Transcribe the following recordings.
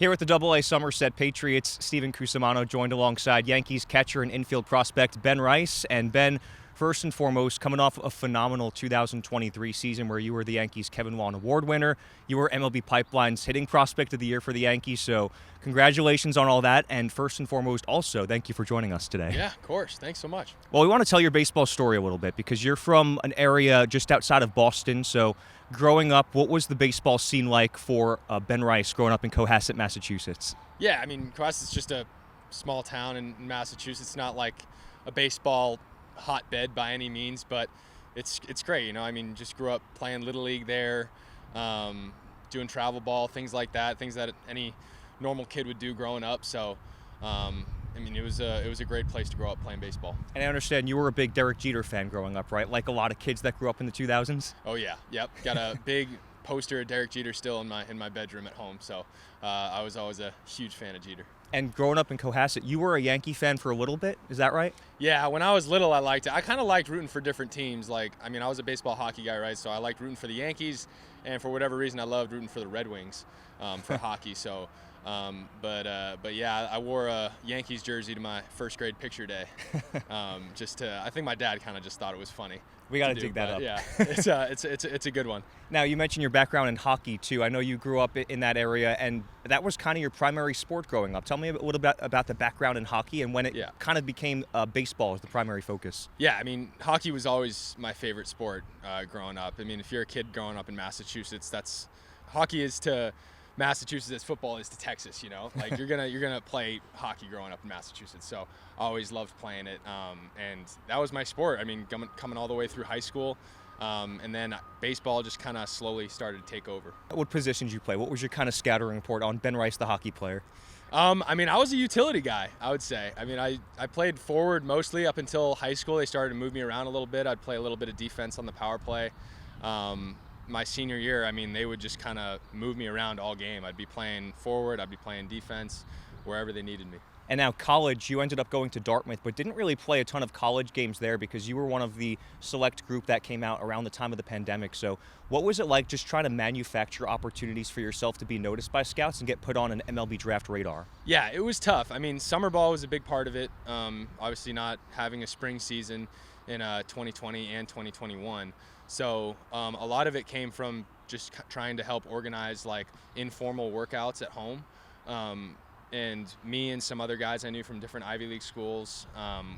Here with the Double-A Somerset Patriots, Steven Cusumano joined alongside Yankees catcher and infield prospect Ben Rice. And Ben, first and foremost, coming off a phenomenal 2023 season where you were the Yankees Kevin Wan Award winner. You were MLB Pipeline's hitting prospect of the year for the Yankees. So congratulations on all that. And first and foremost, also, thank you for joining us today. Yeah, of course. Thanks so much. Well, we want to tell your baseball story a little bit because you're from an area just outside of Boston. So growing up, what was the baseball scene like for Ben Rice growing up in Cohasset, Massachusetts? Yeah, I mean, Cohasset's just a small town in Massachusetts. Not like a baseball hotbed by any means, but it's great. You know, I mean, just grew up playing Little League there, doing travel ball, things like that, things that any normal kid would do growing up. So, I mean, it was a great place to grow up playing baseball. And I understand you were a big Derek Jeter fan growing up, right? Like a lot of kids that grew up in the 2000s? Oh, yeah. Yep. Got a big poster of Derek Jeter still in my bedroom at home. So I was always a huge fan of Jeter. And growing up in Cohasset, you were a Yankee fan for a little bit, is that right? Yeah, when I was little, I liked it. I kind of liked rooting for different teams. Like, I mean, I was a baseball hockey guy, right? So I liked rooting for the Yankees, and for whatever reason, I loved rooting for the Red Wings for hockey. So, but yeah, I wore a Yankees jersey to my first grade picture day. I think my dad kind of just thought it was funny. We got to dig that up. Yeah, it's a good one. Now, you mentioned your background in hockey, too. I know you grew up in that area, and that was kind of your primary sport growing up. Tell me a little bit about the background in hockey and when it kind of became baseball as the primary focus. Yeah, I mean, hockey was always my favorite sport growing up. I mean, if you're a kid growing up in Massachusetts, hockey is to Massachusetts as football is to Texas, you know, like you're gonna play hockey growing up in Massachusetts. So I always loved playing it, and that was my sport. I mean, coming all the way through high school, and then baseball just kind of slowly started to take over. What positions you play? What was your kind of scattering report on Ben Rice, the hockey player? I mean, I was a utility guy, I would say. I mean, I played forward mostly up until high school. They started to move me around a little bit. I'd play a little bit of defense on the power play. My senior year, I mean, they would just kind of move me around all game. I'd be playing forward, I'd be playing defense, wherever they needed me. And now college, you ended up going to Dartmouth, but didn't really play a ton of college games there because you were one of the select group that came out around the time of the pandemic. So what was it like just trying to manufacture opportunities for yourself to be noticed by scouts and get put on an MLB draft radar? Yeah, it was tough. I mean, summer ball was a big part of it. Obviously not having a spring season in 2020 and 2021. So a lot of it came from just trying to help organize like informal workouts at home. And me and some other guys I knew from different Ivy League schools,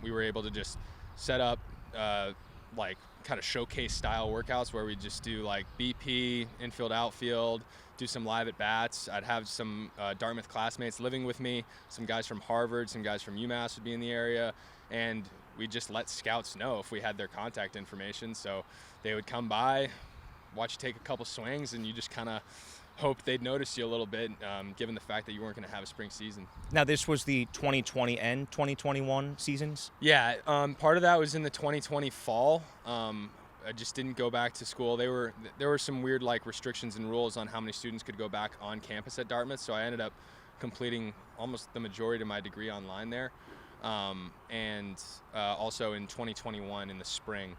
we were able to just set up like kind of showcase style workouts where we just do like BP, infield, outfield, do some live at bats. I'd have some Dartmouth classmates living with me, some guys from Harvard, some guys from UMass would be in the area, and we just let scouts know if we had their contact information. So they would come by, watch you take a couple swings, and you just kind of hope they'd notice you a little bit, given the fact that you weren't going to have a spring season. Now, this was the 2020 and 2021 seasons? Yeah, part of that was in the 2020 fall. I just didn't go back to school. There were some weird like restrictions and rules on how many students could go back on campus at Dartmouth, so I ended up completing almost the majority of my degree online there. And also in 2021 in the spring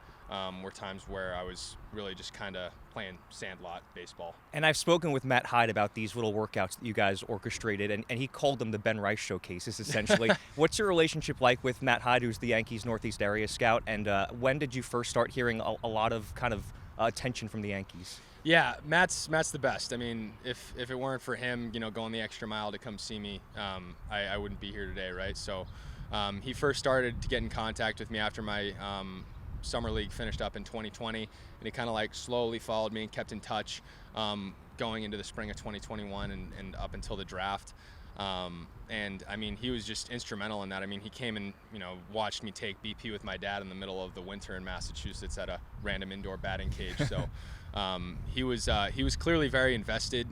were times where I was really just kind of playing sandlot baseball. And I've spoken with Matt Hyde about these little workouts that you guys orchestrated, and he called them the Ben Rice Showcases, essentially. What's your relationship like with Matt Hyde, who's the Yankees Northeast area scout, and when did you first start hearing a lot of kind of attention from the Yankees? Yeah, Matt's the best. I mean, if it weren't for him, you know, going the extra mile to come see me, I wouldn't be here today, right? So he first started to get in contact with me after my summer league finished up in 2020, and he kind of like slowly followed me and kept in touch going into the spring of 2021 and up until the draft. And I mean, he was just instrumental in that. I mean, he came and, you know, watched me take BP with my dad in the middle of the winter in Massachusetts at a random indoor batting cage. So he was clearly very invested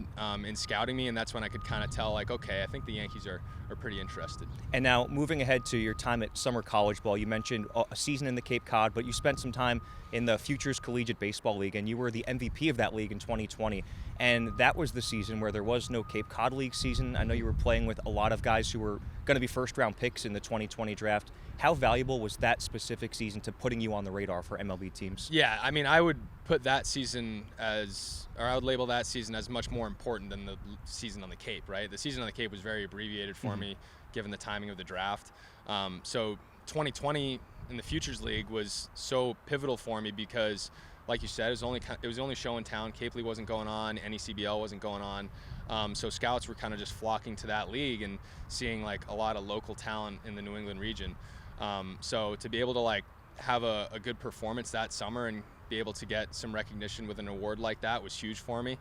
in scouting me, and that's when I could kind of tell, like, okay, I think the Yankees are pretty interested. And now, moving ahead to your time at summer college ball, you mentioned a season in the Cape Cod, but you spent some time in the Futures Collegiate Baseball League, and you were the MVP of that league in 2020. And that was the season where there was no Cape Cod League season. I know you were playing with a lot of guys who were going to be first-round picks in the 2020 draft. How valuable was that specific season to putting you on the radar for MLB teams? Yeah, I mean, I would put that season I would label that season as much more important than the season on the Cape, right? The season on the Cape was very abbreviated for me, given the timing of the draft. So 2020 in the Futures League was so pivotal for me because, like you said, it was the only show in town. Cape League wasn't going on, NECBL wasn't going on. So scouts were kind of just flocking to that league and seeing like a lot of local talent in the New England region. So to be able to like have a good performance that summer and be able to get some recognition with an award like that was huge for me.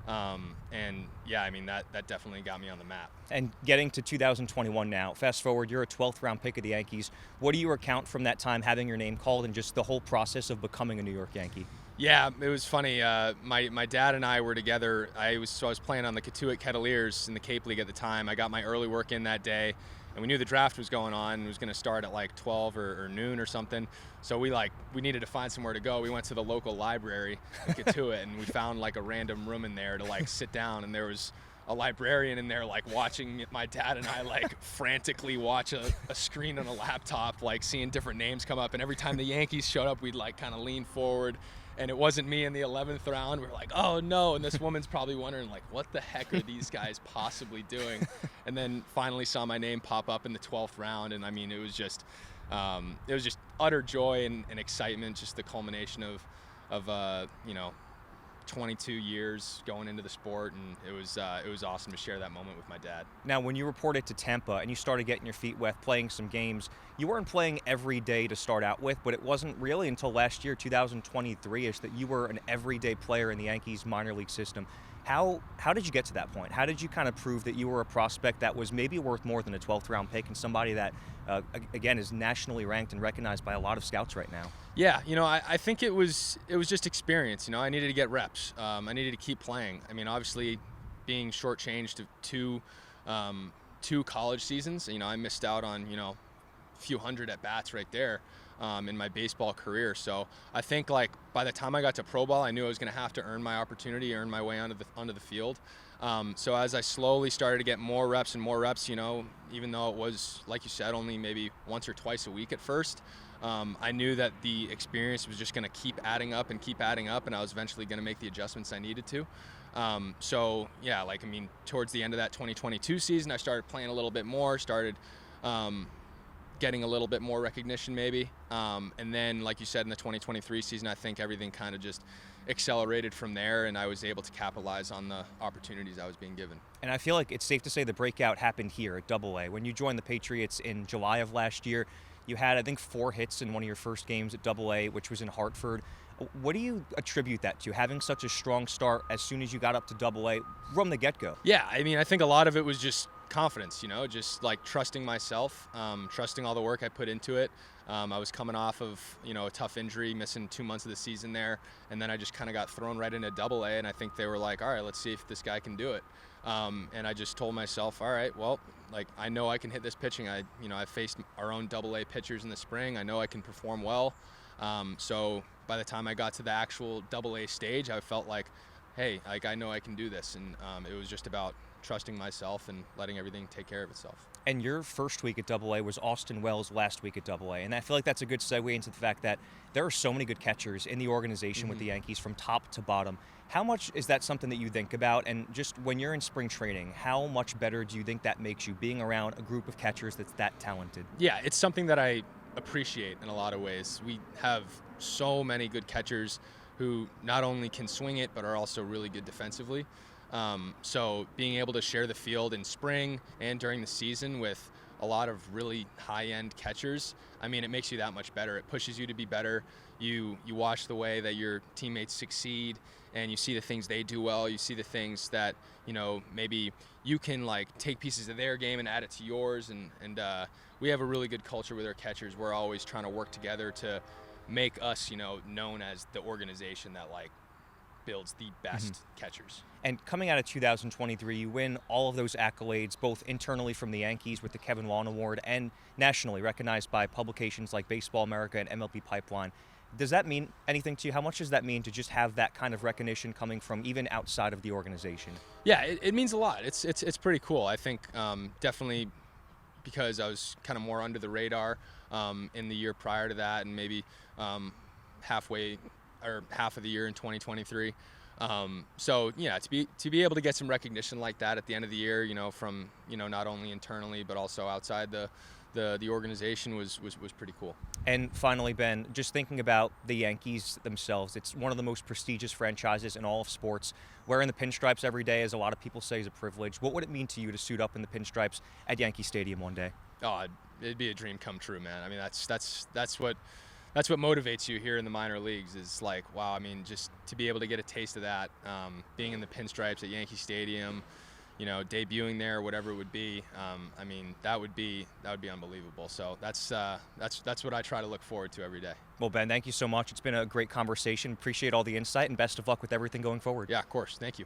And yeah, I mean, that definitely got me on the map. And getting to 2021 now, fast forward, you're a 12th round pick of the Yankees. What do you account from that time having your name called and just the whole process of becoming a New York Yankee? Yeah, it was funny. My dad and I were together. I was playing on the Katuitt Kettleers in the Cape League at the time. I got my early work in that day, and we knew the draft was going on and it was going to start at like 12 or noon or something. So we needed to find somewhere to go. We went to the local library in Katuitt, and we found like a random room in there to like sit down, and there was a librarian in there like watching my dad and I like frantically watch a screen on a laptop, like seeing different names come up, and every time the Yankees showed up, we'd like kind of lean forward. And it wasn't me in the 11th round. We're like, oh no. And this woman's probably wondering like, what the heck are these guys possibly doing? And then finally saw my name pop up in the 12th round. And I mean, it was just utter joy and excitement, just the culmination of 22 years going into the sport, and it was awesome to share that moment with my dad. Now, when you reported to Tampa and you started getting your feet wet, playing some games, you weren't playing every day to start out with, but it wasn't really until last year, 2023-ish, that you were an everyday player in the Yankees minor league system. How did you get to that point? How did you kind of prove that you were a prospect that was maybe worth more than a 12th round pick and somebody that, again, is nationally ranked and recognized by a lot of scouts right now? Yeah, I think it was just experience. I needed to get reps. I needed to keep playing. I mean, obviously, being shortchanged to two college seasons, I missed out on a few hundred at bats right there in my baseball career. So I think like by the time I got to pro ball, I knew I was going to have to earn my opportunity, earn my way onto the field. So as I slowly started to get more reps and more reps, even though it was, like you said, only maybe once or twice a week at first, I knew that the experience was just going to keep adding up, and I was eventually going to make the adjustments I needed to. So yeah, towards the end of that 2022 season, I started playing a little bit more, started getting a little bit more recognition maybe. And then, like you said, in the 2023 season, I think everything kind of just accelerated from there, and I was able to capitalize on the opportunities I was being given. And I feel like it's safe to say the breakout happened here at AA. When you joined the Patriots in July of last year, you had, I think, 4 hits in one of your first games at AA, which was in Hartford. What do you attribute that to, having such a strong start as soon as you got up to AA from the get-go? Yeah, I think a lot of it was just confidence, just like trusting myself, trusting all the work I put into it. I was coming off of, a tough injury, missing 2 months of the season there, and then I just kind of got thrown right into AA, and I think they were like, all right, let's see if this guy can do it. And I just told myself, all right, well, I know I can hit this pitching. I faced our own AA pitchers in the spring. I know I can perform well. So by the time I got to the actual AA stage, I felt like, hey, I know I can do this. And it was just about trusting myself and letting everything take care of itself. And your first week at AA was Austin Wells' last week at AA. And I feel like that's a good segue into the fact that there are so many good catchers in the organization with the Yankees from top to bottom. How much is that something that you think about? And just when you're in spring training, how much better do you think that makes you, being around a group of catchers that's that talented? Yeah, it's something that I appreciate in a lot of ways. We have so many good catchers who not only can swing it, but are also really good defensively. So being able to share the field in spring and during the season with a lot of really high-end catchers, it makes you that much better. It pushes you to be better. You watch the way that your teammates succeed, and you see the things they do well. You see the things that, maybe you can take pieces of their game and add it to yours. And we have a really good culture with our catchers. We're always trying to work together to make us, known as the organization that builds the best catchers. And coming out of 2023, you win all of those accolades, both internally from the Yankees with the Kevin Lawn Award and nationally recognized by publications like Baseball America and MLB Pipeline. Does that mean anything to you? How much does that mean to just have that kind of recognition coming from even outside of the organization? Yeah, it means a lot. It's pretty cool. I think definitely because I was kind of more under the radar in the year prior to that, and maybe halfway or half of the year in 2023. So yeah, to be able to get some recognition like that at the end of the year, from not only internally but also outside the organization was pretty cool. And finally, Ben, just thinking about the Yankees themselves, it's one of the most prestigious franchises in all of sports. Wearing the pinstripes every day, as a lot of people say, is a privilege. What would it mean to you to suit up in the pinstripes at Yankee Stadium one day? Oh, it'd be a dream come true, man. I mean, that's what motivates you here in the minor leagues is like, wow. I mean, just to be able to get a taste of that, being in the pinstripes at Yankee Stadium, debuting there, whatever it would be. I mean, that would be unbelievable. So that's what I try to look forward to every day. Well, Ben, thank you so much. It's been a great conversation. Appreciate all the insight, and best of luck with everything going forward. Yeah, of course. Thank you.